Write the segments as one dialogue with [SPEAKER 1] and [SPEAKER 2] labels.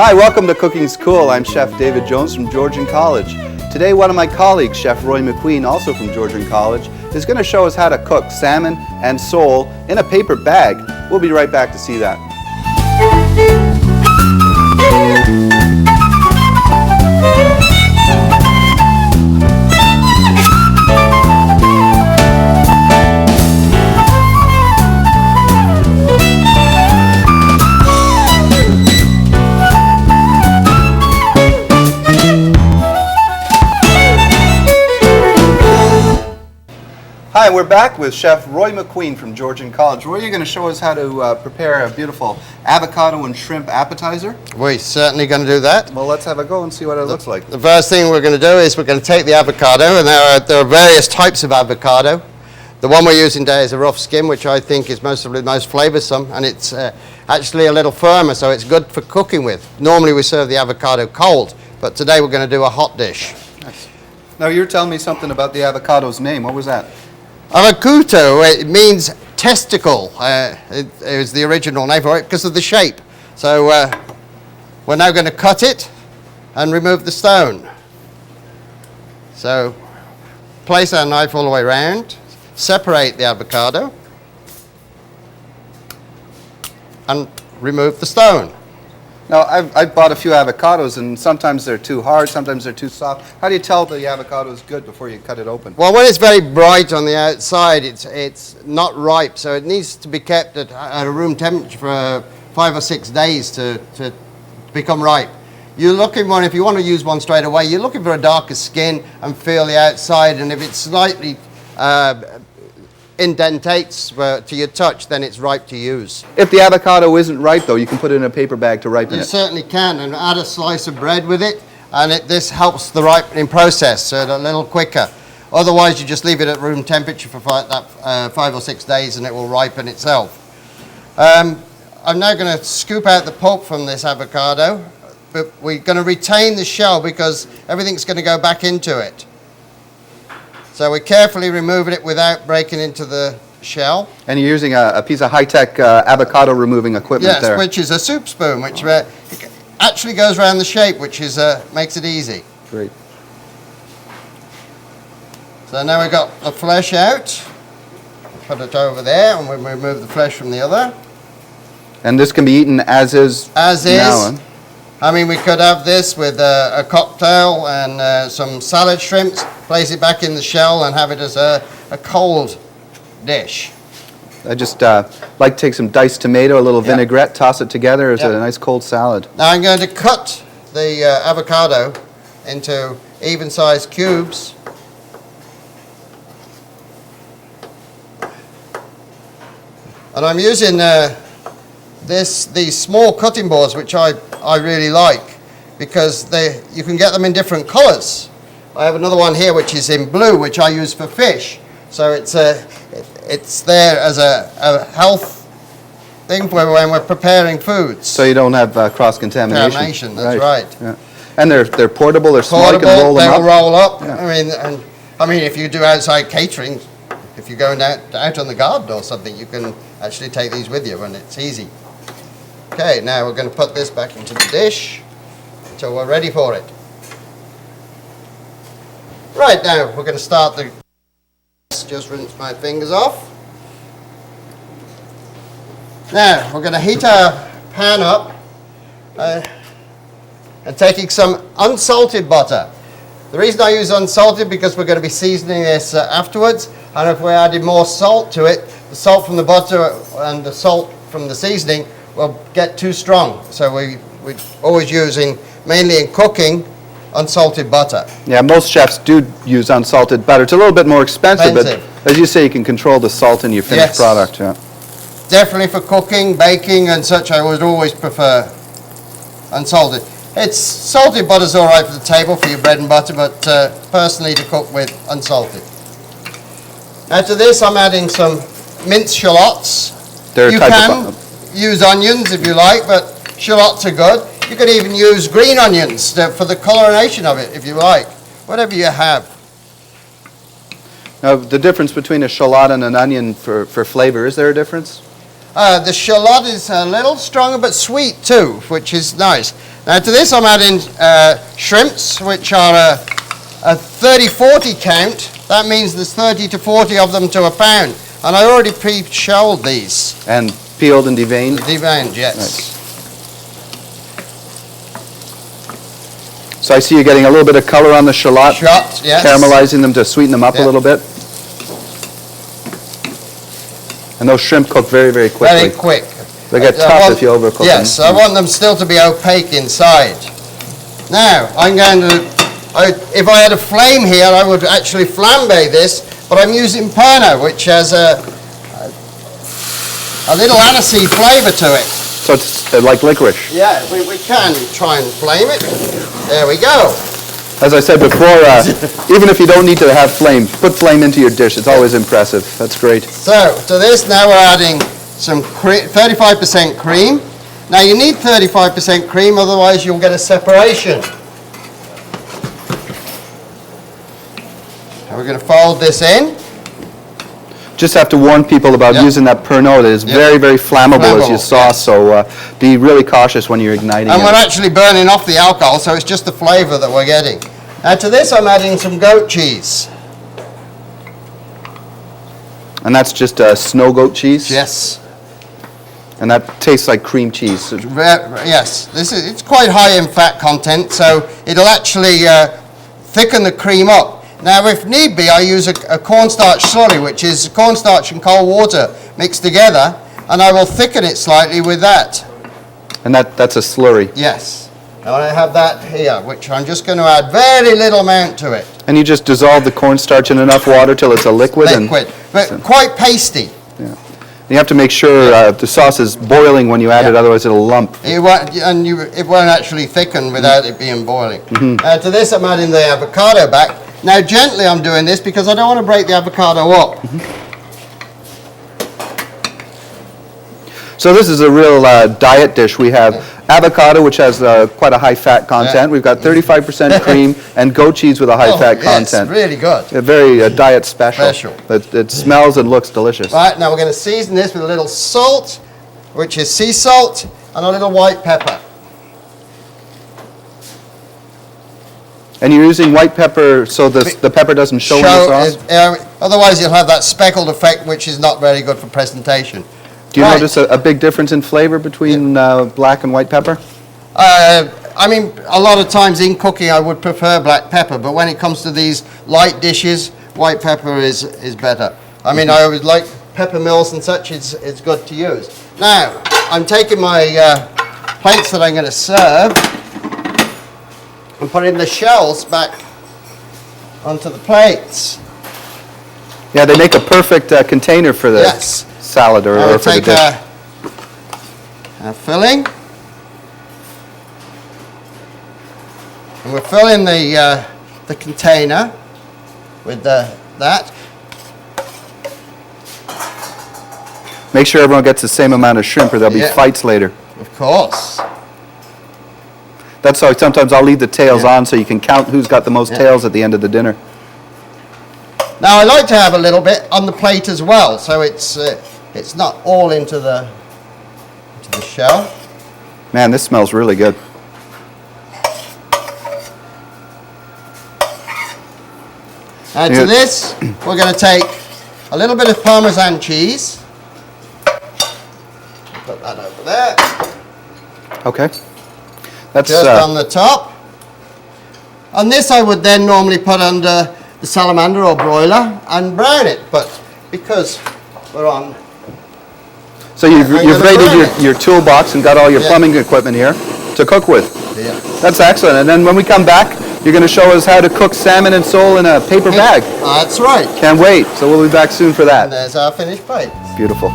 [SPEAKER 1] Hi, welcome to Cooking's Cool. I'm Chef David Jones from Georgian College. Today, one of my colleagues, Chef Roy McQueen, also from Georgian College, is going to show us how to cook salmon and sole in a paper bag. We'll be right back to see that. Hi, we're back with Chef Roy McQueen from Georgian College. Roy, you're going to show us how to prepare a beautiful avocado and shrimp appetizer.
[SPEAKER 2] We're certainly going to do that.
[SPEAKER 1] Well, let's have a go and see what it looks like.
[SPEAKER 2] The first thing we're going to do is we're going to take the avocado, and there are various types of avocado. The one we're using today is a rough skin, which I think is most flavoursome, and it's actually a little firmer, so it's good for cooking with. Normally we serve the avocado cold, but today we're going to do a hot dish.
[SPEAKER 1] Nice. Now, you're telling me something about the avocado's name. What was that?
[SPEAKER 2] Avocado, it means testicle. It was the original name for it because of the shape. So we're now going to cut it and remove the stone. So place our knife all the way around, separate the avocado, and remove the stone.
[SPEAKER 1] Now, I've bought a few avocados, and sometimes they're too hard, sometimes they're too soft. How do you tell the avocado is good before you cut it open?
[SPEAKER 2] Well, when it's very bright on the outside, it's not ripe, so it needs to be kept at a room temperature for 5 or 6 days to become ripe. You're looking one, if you want to use one straight away, you're looking for a darker skin and feel the outside, and if it's slightly indentates to your touch, then it's ripe to use.
[SPEAKER 1] If the avocado isn't ripe, though, you can put it in a paper bag to ripen it.
[SPEAKER 2] You certainly can, and add a slice of bread with it, and this helps the ripening process, so it's a little quicker. Otherwise, you just leave it at room temperature for 5 or 6 days, and it will ripen itself. I'm now going to scoop out the pulp from this avocado, but we're going to retain the shell because everything's going to go back into it. So we're carefully removing it without breaking into the shell.
[SPEAKER 1] And you're using a piece of high-tech avocado removing equipment there.
[SPEAKER 2] Yes, which is a soup spoon, which actually goes around the shape, which is makes it easy.
[SPEAKER 1] Great.
[SPEAKER 2] So now we've got the flesh out. Put it over there, and we remove the flesh from the other.
[SPEAKER 1] And this can be eaten as is?
[SPEAKER 2] As is.
[SPEAKER 1] Now, huh?
[SPEAKER 2] I mean, we could have this with a cocktail and some salad shrimps, place it back in the shell and have it as a cold dish.
[SPEAKER 1] I just like to take some diced tomato, a little vinaigrette, toss it together as a nice cold salad.
[SPEAKER 2] Now I'm going to cut the avocado into even-sized cubes. And I'm using these small cutting boards, which I really like because you can get them in different colours. I have another one here which is in blue, which I use for fish. So it's there as a health thing when we're preparing foods.
[SPEAKER 1] So you don't have cross-contamination.
[SPEAKER 2] That's right.
[SPEAKER 1] Yeah. And they're portable, they're small, you can roll them up.
[SPEAKER 2] They'll roll up.
[SPEAKER 1] Yeah.
[SPEAKER 2] I mean, if you do outside catering, if you're going out on the garden or something, you can actually take these with you and it's easy. Okay, now we're going to put this back into the dish until we're ready for it. Right, now we're going to start the... Just rinse my fingers off. Now we're going to heat our pan up and taking some unsalted butter. The reason I use unsalted because we're going to be seasoning this afterwards, and if we added more salt to it, the salt from the butter and the salt from the seasoning will get too strong. So we're always using, mainly in cooking, unsalted butter.
[SPEAKER 1] Yeah, most chefs do use unsalted butter. It's a little bit more expensive, but as you say, you can control the salt in your finished product. Yeah.
[SPEAKER 2] Definitely for cooking, baking and such, I would always prefer unsalted. Salted butter's all right for the table for your bread and butter, but personally to cook with unsalted. Now to this I'm adding some minced shallots. You can use onions if you like, but shallots are good. You could even use green onions for the coloration of it if you like, whatever you have.
[SPEAKER 1] Now the difference between a shallot and an onion for flavor, is there a difference?
[SPEAKER 2] The shallot is a little stronger but sweet too, which is nice. Now to this I'm adding shrimps, which are a 30-40 count. That means there's 30 to 40 of them to a pound. And I already pre-shelled these.
[SPEAKER 1] And peeled and deveined?
[SPEAKER 2] Deveined, yes.
[SPEAKER 1] Nice. So I see you're getting a little bit of color on the shallot.
[SPEAKER 2] Shot, yes.
[SPEAKER 1] Caramelizing them to sweeten them up a little bit. And those shrimp cook very, very quickly.
[SPEAKER 2] Very quick.
[SPEAKER 1] They get tough if you overcook them.
[SPEAKER 2] Yes, I want them still to be opaque inside. Now, I'm going to, if I had a flame here, I would actually flambe this, but I'm using Pernod, which has a little aniseed flavour to it.
[SPEAKER 1] So it's like licorice.
[SPEAKER 2] Yeah, we can try and flame it. There we go.
[SPEAKER 1] As I said before, even if you don't need to have flame, put flame into your dish. It's always impressive. That's great.
[SPEAKER 2] So, to this now we're adding some 35% cream. Now you need 35% cream, otherwise you'll get a separation. And we're going to fold this in.
[SPEAKER 1] Just have to warn people about using that Pernod. It is very, very flammable, as you saw, so be really cautious when you're igniting
[SPEAKER 2] And
[SPEAKER 1] it.
[SPEAKER 2] we're actually burning off the alcohol, so it's just the flavour that we're getting. Now to this I'm adding some goat cheese.
[SPEAKER 1] And that's just snow goat cheese?
[SPEAKER 2] Yes.
[SPEAKER 1] And that tastes like cream cheese.
[SPEAKER 2] Yes, it's quite high in fat content, so it'll actually thicken the cream up. Now, if need be, I use a cornstarch slurry, which is cornstarch and cold water mixed together, and I will thicken it slightly with that.
[SPEAKER 1] And that's a slurry?
[SPEAKER 2] Yes. And I have that here, which I'm just going to add very little amount to it.
[SPEAKER 1] And you just dissolve the cornstarch in enough water till it's a liquid?
[SPEAKER 2] But quite pasty.
[SPEAKER 1] Yeah. You have to make sure the sauce is boiling when you add it, otherwise it'll lump.
[SPEAKER 2] It won't actually thicken without it being boiling. To this I'm adding the avocado back. Now gently I'm doing this because I don't want to break the avocado up.
[SPEAKER 1] So this is a real diet dish. We have avocado, which has quite a high fat content. We've got 35% cream and goat cheese with a high fat content.
[SPEAKER 2] Yes, really good.
[SPEAKER 1] A very diet special. It smells and looks delicious.
[SPEAKER 2] Right, now we're going to season this with a little salt, which is sea salt, and a little white pepper.
[SPEAKER 1] And you're using white pepper so the pepper doesn't show in the sauce?
[SPEAKER 2] Otherwise you'll have that speckled effect, which is not very good for presentation.
[SPEAKER 1] Do you notice a big difference in flavor between black and white pepper?
[SPEAKER 2] I mean, a lot of times in cooking I would prefer black pepper, but when it comes to these light dishes, white pepper is better. I mean, I always like pepper mills and such, it's good to use. Now, I'm taking my plates that I'm going to serve and putting the shells back onto the plates.
[SPEAKER 1] Yeah, they make a perfect container for the salad or for the dish.
[SPEAKER 2] Take a filling, and we're filling the container with that.
[SPEAKER 1] Make sure everyone gets the same amount of shrimp or there'll be fights later.
[SPEAKER 2] Of course.
[SPEAKER 1] That's why sometimes I'll leave the tails on so you can count who's got the most tails at the end of the dinner.
[SPEAKER 2] Now I like to have a little bit on the plate as well, so it's not all into the shell.
[SPEAKER 1] Man, this smells really good.
[SPEAKER 2] And to this, we're going to take a little bit of Parmesan cheese. Put that over there.
[SPEAKER 1] Okay. That's
[SPEAKER 2] just on the top. And this I would then normally put under the salamander or broiler and brown it, but because we're on...
[SPEAKER 1] So you've raided your toolbox and got all your plumbing equipment here to cook with.
[SPEAKER 2] Yeah.
[SPEAKER 1] That's excellent. And then when we come back, you're going to show us how to cook salmon and sole in a paper bag.
[SPEAKER 2] That's right.
[SPEAKER 1] Can't wait. So we'll be back soon for that.
[SPEAKER 2] And there's our finished plate.
[SPEAKER 1] Beautiful.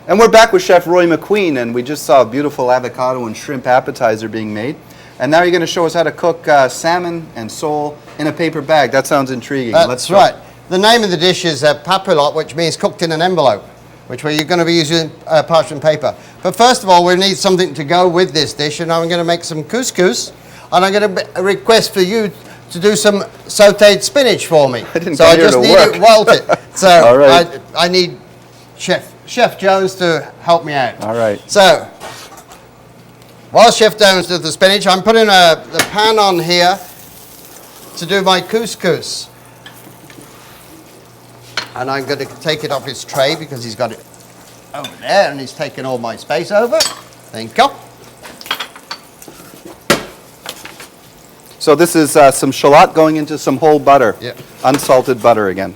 [SPEAKER 1] And we're back with Chef Roy McQueen, and we just saw a beautiful avocado and shrimp appetizer being made. And now you're going to show us how to cook salmon and sole in a paper bag. That sounds intriguing.
[SPEAKER 2] That's right. The name of the dish is papillote, which means cooked in an envelope, which you're going to be using parchment paper. But first of all, we need something to go with this dish, and I'm going to make some couscous, and I'm going to request for you to do some sautéed spinach for me.
[SPEAKER 1] I didn't
[SPEAKER 2] so
[SPEAKER 1] come
[SPEAKER 2] I
[SPEAKER 1] here
[SPEAKER 2] just
[SPEAKER 1] to
[SPEAKER 2] need
[SPEAKER 1] work.
[SPEAKER 2] it wilted. So
[SPEAKER 1] All right.
[SPEAKER 2] I need Chef Jones to help me out.
[SPEAKER 1] All right.
[SPEAKER 2] So while Chef Jones does the spinach, I'm putting the pan on here to do my couscous. And I'm going to take it off his tray because he's got it over there and he's taking all my space over. Thank you.
[SPEAKER 1] So this is some shallot going into some whole butter.
[SPEAKER 2] Yep.
[SPEAKER 1] Unsalted butter again.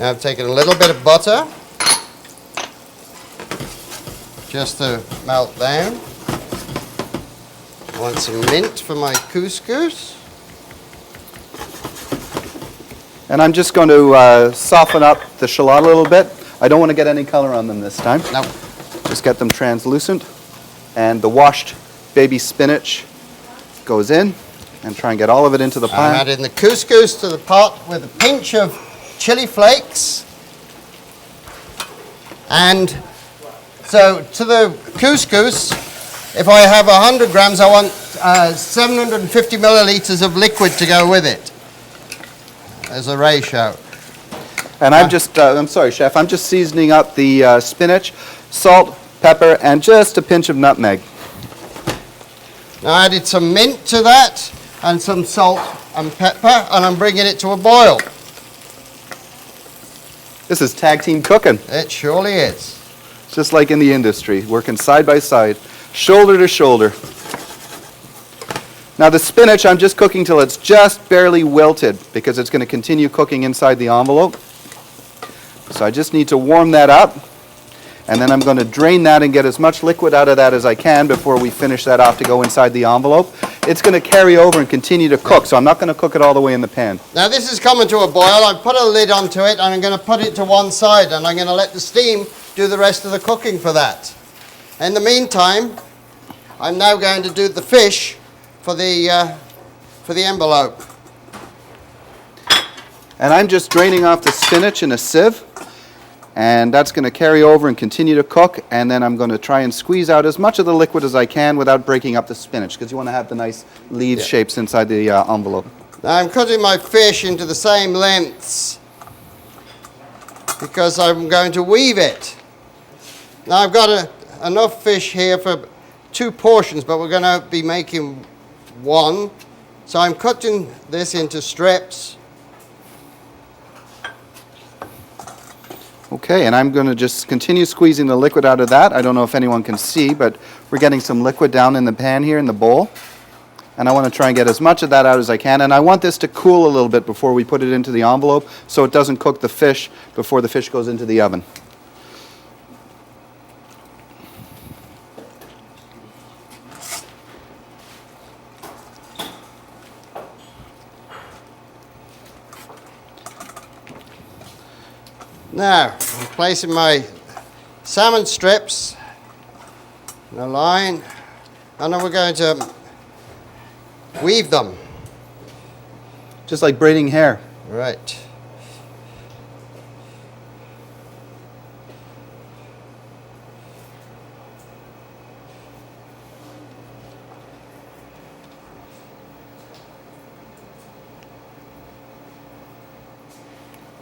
[SPEAKER 2] Now I've taken a little bit of butter just to melt down. I want some mint for my couscous.
[SPEAKER 1] And I'm just going to soften up the shallot a little bit. I don't want to get any color on them this time.
[SPEAKER 2] No.
[SPEAKER 1] Just get them translucent. And the washed baby spinach goes in. And try and get all of it into the pan.
[SPEAKER 2] I'm adding the couscous to the pot with a pinch of chili flakes. And so to the couscous, if I have 100 grams, I want 750 milliliters of liquid to go with it as a ratio.
[SPEAKER 1] And I'm just, I'm sorry, Chef, I'm just seasoning up the spinach, salt, pepper, and just a pinch of nutmeg.
[SPEAKER 2] Now I added some mint to that and some salt and pepper, and I'm bringing it to a boil.
[SPEAKER 1] This is tag team cooking,
[SPEAKER 2] It surely is.
[SPEAKER 1] just like in the industry, working side by side, shoulder to shoulder. Now the spinach, I'm just cooking till it's just barely wilted because it's going to continue cooking inside the envelope. So I just need to warm that up, and then I'm going to drain that and get as much liquid out of that as I can before we finish that off to go inside the envelope. It's going to carry over and continue to cook, so I'm not going to cook it all the way in the pan.
[SPEAKER 2] Now this is coming to a boil. I've put a lid onto it and I'm going to put it to one side and I'm going to let the steam do the rest of the cooking for that. In the meantime, I'm now going to do the fish for the envelope.
[SPEAKER 1] And I'm just draining off the spinach in a sieve, and that's going to carry over and continue to cook, and then I'm going to try and squeeze out as much of the liquid as I can without breaking up the spinach, because you want to have the nice leaf shapes inside the envelope.
[SPEAKER 2] Now I'm cutting my fish into the same lengths because I'm going to weave it. Now I've got enough fish here for 2 portions, but we're going to be making 1. So I'm cutting this into strips.
[SPEAKER 1] Okay, and I'm going to just continue squeezing the liquid out of that. I don't know if anyone can see, but we're getting some liquid down in the pan here in the bowl. And I want to try and get as much of that out as I can. And I want this to cool a little bit before we put it into the envelope so it doesn't cook the fish before the fish goes into the oven.
[SPEAKER 2] Now, I'm placing my salmon strips in a line, and then we're going to weave them.
[SPEAKER 1] Just like braiding hair.
[SPEAKER 2] Right.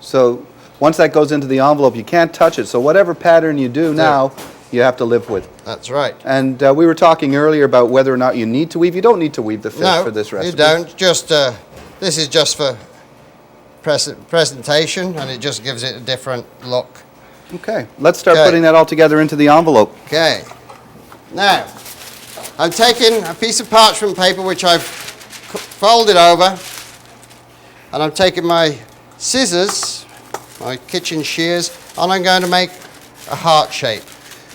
[SPEAKER 1] So once that goes into the envelope, you can't touch it. So whatever pattern you do now, you have to live with.
[SPEAKER 2] That's right.
[SPEAKER 1] And we were talking earlier about whether or not you need to weave. You don't need to weave the fish for this recipe.
[SPEAKER 2] You don't. Just this is just for presentation, and it just gives it a different look.
[SPEAKER 1] Okay, let's start putting that all together into the envelope.
[SPEAKER 2] Okay. Now, I'm taking a piece of parchment paper which I've folded over, and I'm taking my scissors, my kitchen shears, and I'm going to make a heart shape.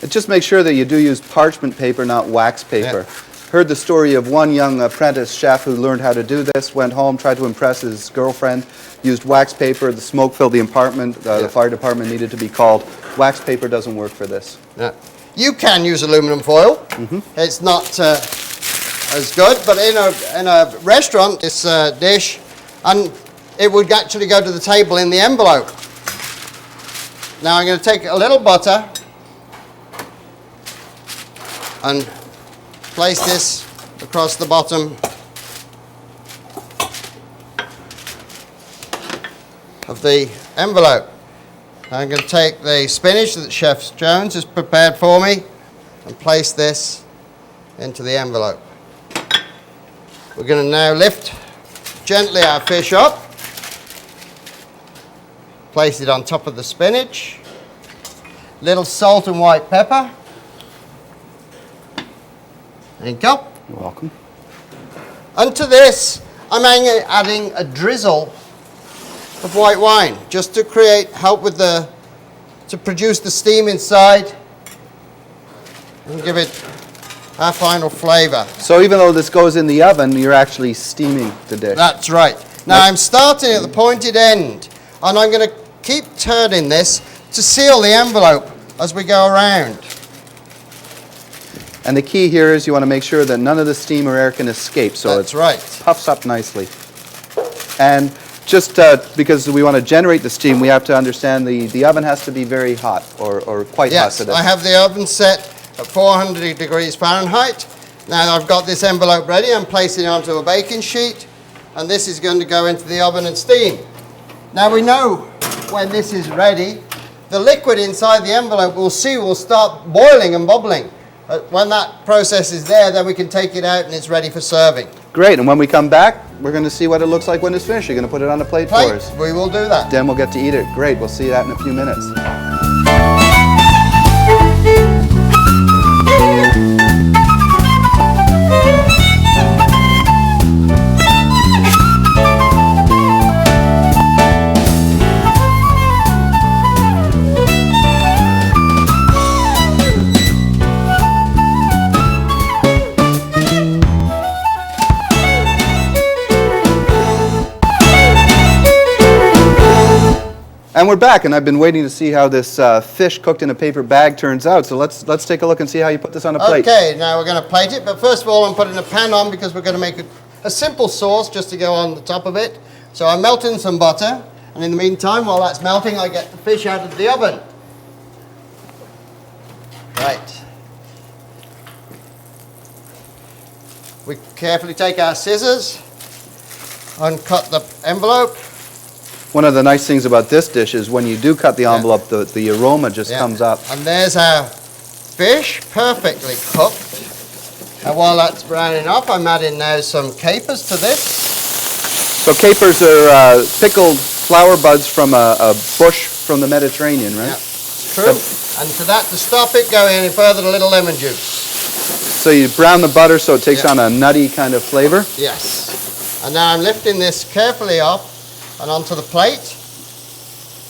[SPEAKER 1] And just make sure that you do use parchment paper, not wax paper. heard the story of one young apprentice chef who learned how to do this, went home, tried to impress his girlfriend, used wax paper, the smoke filled the apartment, the fire department needed to be called. Wax paper doesn't work for this.
[SPEAKER 2] Yeah. You can use aluminum foil. It's not as good, but in a restaurant, this dish, and it would actually go to the table in the envelope. Now I'm going to take a little butter and place this across the bottom of the envelope. I'm going to take the spinach that Chef Jones has prepared for me and place this into the envelope. We're going to now lift gently our fish up, place it on top of the spinach, little salt and white pepper. There you go.
[SPEAKER 1] You're welcome.
[SPEAKER 2] And to this, I'm adding a drizzle of white wine, just to help with to produce the steam inside and give it our final flavour.
[SPEAKER 1] So even though this goes in the oven, you're actually steaming the dish.
[SPEAKER 2] That's right. Now I'm starting at the pointed end, and I'm going to keep turning this to seal the envelope as we go around.
[SPEAKER 1] And the key here is you want to make sure that none of the steam or air can escape, so
[SPEAKER 2] That's
[SPEAKER 1] it
[SPEAKER 2] right.
[SPEAKER 1] puffs up nicely. And just because we want to generate the steam, we have to understand the oven has to be very hot, or quite hot
[SPEAKER 2] Yes,
[SPEAKER 1] for this.
[SPEAKER 2] I have the oven set at 400 degrees Fahrenheit. Now I've got this envelope ready. I'm placing it onto a baking sheet, and this is going to go into the oven and steam. Now we know when this is ready, the liquid inside the envelope will start boiling and bubbling. When that process is there, then we can take it out and it's ready for serving.
[SPEAKER 1] Great, and when we come back, we're going to see what it looks like when it's finished. You're going to put it on a plate for us.
[SPEAKER 2] We will do that.
[SPEAKER 1] Then we'll get to eat it. Great, we'll see that in a few minutes. And we're back, and I've been waiting to see how this fish cooked in a paper bag turns out. So let's take a look and see how you put this on a plate.
[SPEAKER 2] Okay, now we're going to plate it, but first of all I'm putting a pan on because we're going to make a simple sauce just to go on the top of it. So I'm melting some butter, and in the meantime, while that's melting, I get the fish out of the oven. Right. We carefully take our scissors and cut the envelope.
[SPEAKER 1] One of the nice things about this dish is when you do cut the envelope, the aroma just comes up.
[SPEAKER 2] And there's our fish, perfectly cooked. And while that's browning up, I'm adding now some capers to this.
[SPEAKER 1] So capers are pickled flower buds from a bush from the Mediterranean, right?
[SPEAKER 2] Yeah, it's true. And to that, to stop it going any further, a little lemon juice.
[SPEAKER 1] So you brown the butter so it takes on a nutty kind of flavor?
[SPEAKER 2] Yes. And now I'm lifting this carefully up and onto the plate.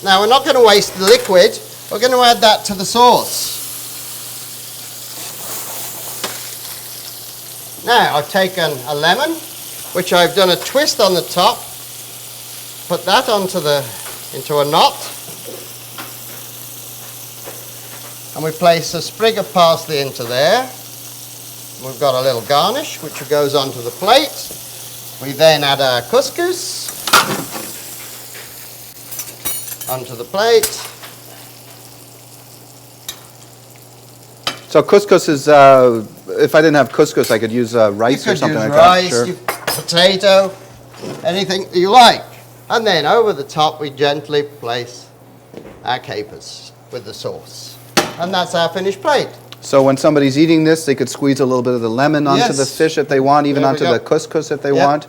[SPEAKER 2] Now we're not going to waste the liquid, we're going to add that to the sauce. Now I've taken a lemon, which I've done a twist on the top, put that into a knot, and we place a sprig of parsley into there. We've got a little garnish which goes onto the plate. We then add our couscous onto the plate.
[SPEAKER 1] So couscous is, if I didn't have couscous, I could use rice or something like
[SPEAKER 2] rice,
[SPEAKER 1] that. Sure.
[SPEAKER 2] Potato, anything that you like. And then over the top we gently place our capers with the sauce. And that's our finished plate.
[SPEAKER 1] So when somebody's eating this, they could squeeze a little bit of the lemon onto the fish if they want, even onto the couscous if they want.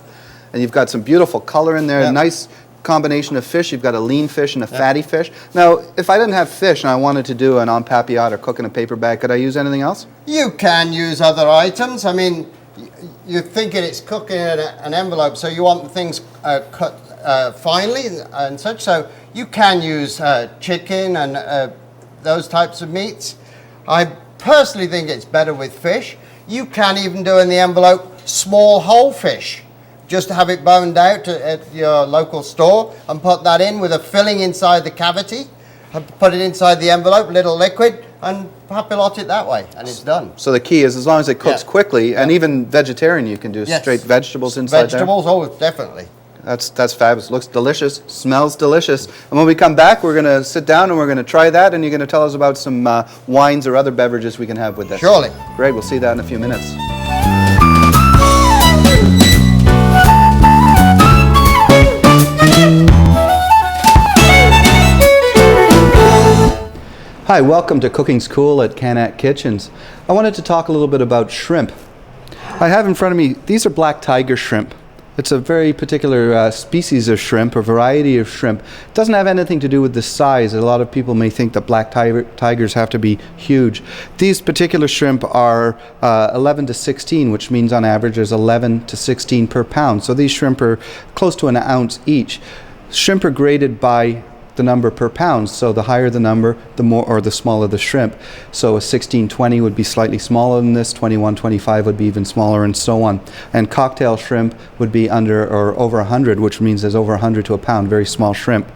[SPEAKER 1] And you've got some beautiful color in there, nice combination of fish. You've got a lean fish and a fatty fish. Now, if I didn't have fish and I wanted to do an en papillote or cook in a paper bag, could I use anything else?
[SPEAKER 2] You can use other items. I mean, you're thinking it's cooking in an envelope, so you want the things cut finely and such. So you can use chicken and those types of meats. I personally think it's better with fish. You can even do in the envelope small whole fish. Just have it boned out at your local store and put that in with a filling inside the cavity. Put it inside the envelope, little liquid, and papillote it that way, and it's done.
[SPEAKER 1] So the key is, as long as it cooks quickly, and even vegetarian, you can do straight vegetables inside
[SPEAKER 2] vegetables, oh, definitely.
[SPEAKER 1] That's fabulous. Looks delicious, smells delicious. And when we come back, we're going to sit down and we're going to try that, and you're going to tell us about some wines or other beverages we can have with this.
[SPEAKER 2] Surely.
[SPEAKER 1] Great, we'll see that in a few minutes. Hi, welcome to Cooking's Cool at Canat Kitchens. I wanted to talk a little bit about shrimp. I have in front of me, these are black tiger shrimp. It's a very particular species of shrimp, or variety of shrimp. It doesn't have anything to do with the size. A lot of people may think that black tigers have to be huge. These particular shrimp are 11 to 16, which means on average there's 11 to 16 per pound. So these shrimp are close to an ounce each. Shrimp are graded by the number per pound, so the higher the number, the more, or the smaller the shrimp. So a 1620 would be slightly smaller than this, 2125 would be even smaller, and so on. And cocktail shrimp would be under or over 100, which means there's over 100 to a pound, very small shrimp.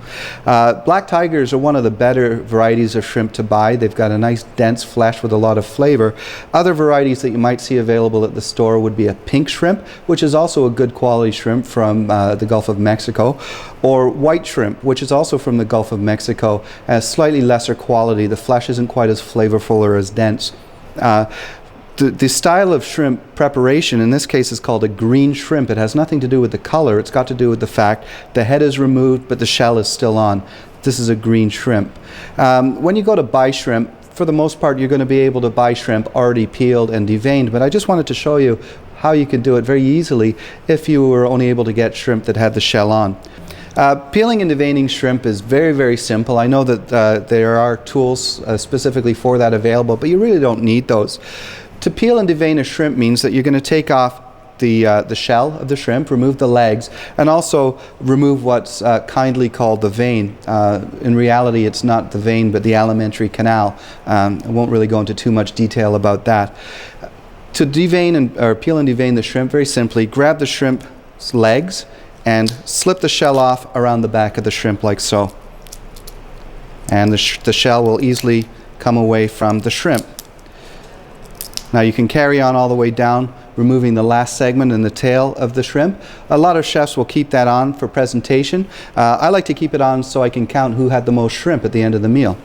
[SPEAKER 1] Black tigers are one of the better varieties of shrimp to buy. They've got a nice dense flesh with a lot of flavor. Other varieties that you might see available at the store would be a pink shrimp, which is also a good quality shrimp from the Gulf of Mexico, or white shrimp, which is also from the Gulf of Mexico, has slightly lesser quality. The flesh isn't quite as flavorful or as dense. The style of shrimp preparation in this case is called a green shrimp. It has nothing to do with the color. It's got to do with the fact the head is removed but the shell is still on. This is a green shrimp. When you go to buy shrimp, for the most part you're going to be able to buy shrimp already peeled and deveined, but I just wanted to show you how you can do it very easily if you were only able to get shrimp that had the shell on. Peeling and deveining shrimp is very, very simple. I know that there are tools specifically for that available, but you really don't need those. To peel and devein a shrimp means that you're going to take off the shell of the shrimp, remove the legs, and also remove what's kindly called the vein. In reality, it's not the vein, but the alimentary canal. I won't really go into too much detail about that. To devein or peel and devein the shrimp, very simply, grab the shrimp's legs and slip the shell off around the back of the shrimp like so. And the shell will easily come away from the shrimp. Now you can carry on all the way down, removing the last segment and the tail of the shrimp. A lot of chefs will keep that on for presentation. I like to keep it on so I can count who had the most shrimp at the end of the meal.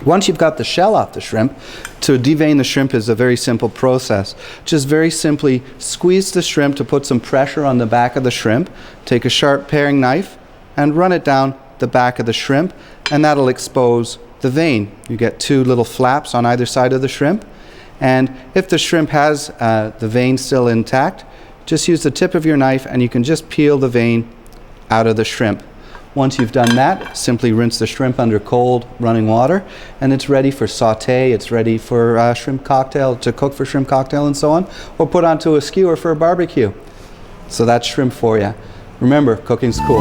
[SPEAKER 1] Once you've got the shell off the shrimp, to devein the shrimp is a very simple process. Just very simply squeeze the shrimp to put some pressure on the back of the shrimp. Take a sharp paring knife and run it down the back of the shrimp, and that'll expose the vein. You get two little flaps on either side of the shrimp, and if the shrimp has the vein still intact, just use the tip of your knife and you can just peel the vein out of the shrimp. Once you've done that, simply rinse the shrimp under cold running water, and it's ready for saute, it's ready for shrimp cocktail, to cook for shrimp cocktail and so on, or put onto a skewer for a barbecue. So that's shrimp for you. Remember, cooking's cool.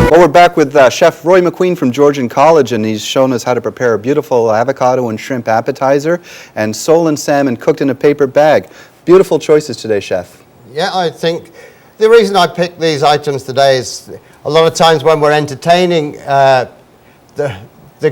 [SPEAKER 1] Well, we're back with Chef Roy McQueen from Georgian College, and he's shown us how to prepare a beautiful avocado and shrimp appetizer and sole and salmon cooked in a paper bag. Beautiful choices today, Chef.
[SPEAKER 2] Yeah, I think the reason I picked these items today is a lot of times when we're entertaining, the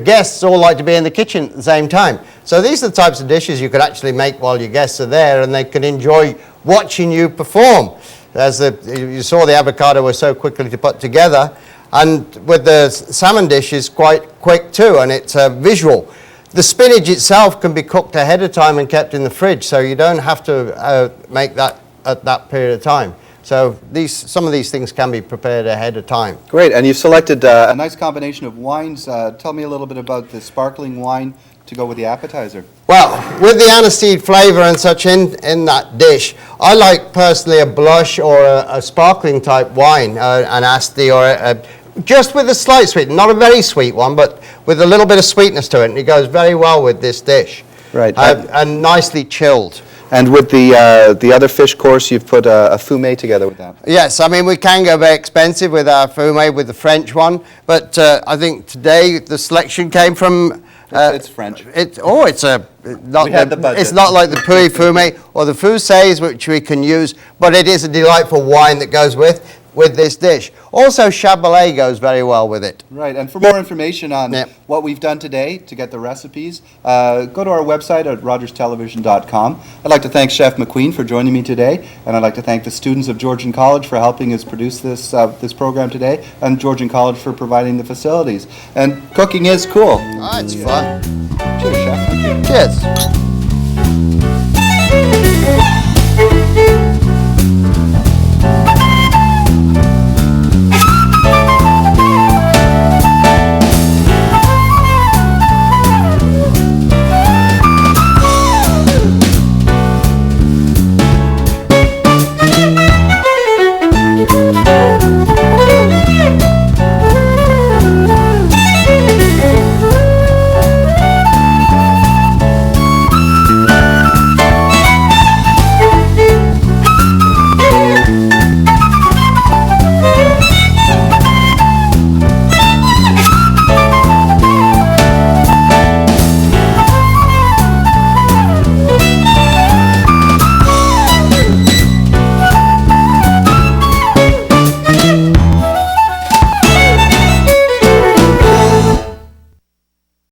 [SPEAKER 2] guests all like to be in the kitchen at the same time. So these are the types of dishes you could actually make while your guests are there, and they can enjoy watching you perform. As you saw, the avocado was so quickly to put together, and with the salmon dish is quite quick too, and it's visual. The spinach itself can be cooked ahead of time and kept in the fridge, so you don't have to make that at that period of time. So some of these things can be prepared ahead of time.
[SPEAKER 1] Great, and you've selected a nice combination of wines. Tell me a little bit about the sparkling wine to go with the appetizer.
[SPEAKER 2] Well, with the aniseed flavor and such in that dish, I like personally a blush or a sparkling type wine, an asti, or just with a slight sweet, not a very sweet one, but with a little bit of sweetness to it, and it goes very well with this dish.
[SPEAKER 1] Right.
[SPEAKER 2] And nicely chilled.
[SPEAKER 1] And with the other fish course, you've put a fumet together with that.
[SPEAKER 2] Yes, I mean, we can go very expensive with our fumet, with the French one, but I think today the selection came from
[SPEAKER 1] It's French.
[SPEAKER 2] It's not
[SPEAKER 1] We had the budget.
[SPEAKER 2] It's not like the Puy Fumé or the Fusées, which we can use, but it is a delightful wine that goes with this dish. Also, Chabolet goes very well with it.
[SPEAKER 1] Right, and for more information on
[SPEAKER 2] Yep.
[SPEAKER 1] what we've done today to get the recipes, go to our website at rogerstelevision.com. I'd like to thank Chef McQueen for joining me today, and I'd like to thank the students of Georgian College for helping us produce this program today, and Georgian College for providing the facilities. And cooking is cool.
[SPEAKER 2] Oh, it's fun.
[SPEAKER 1] Cheers, Chef. Thank you.
[SPEAKER 2] Cheers.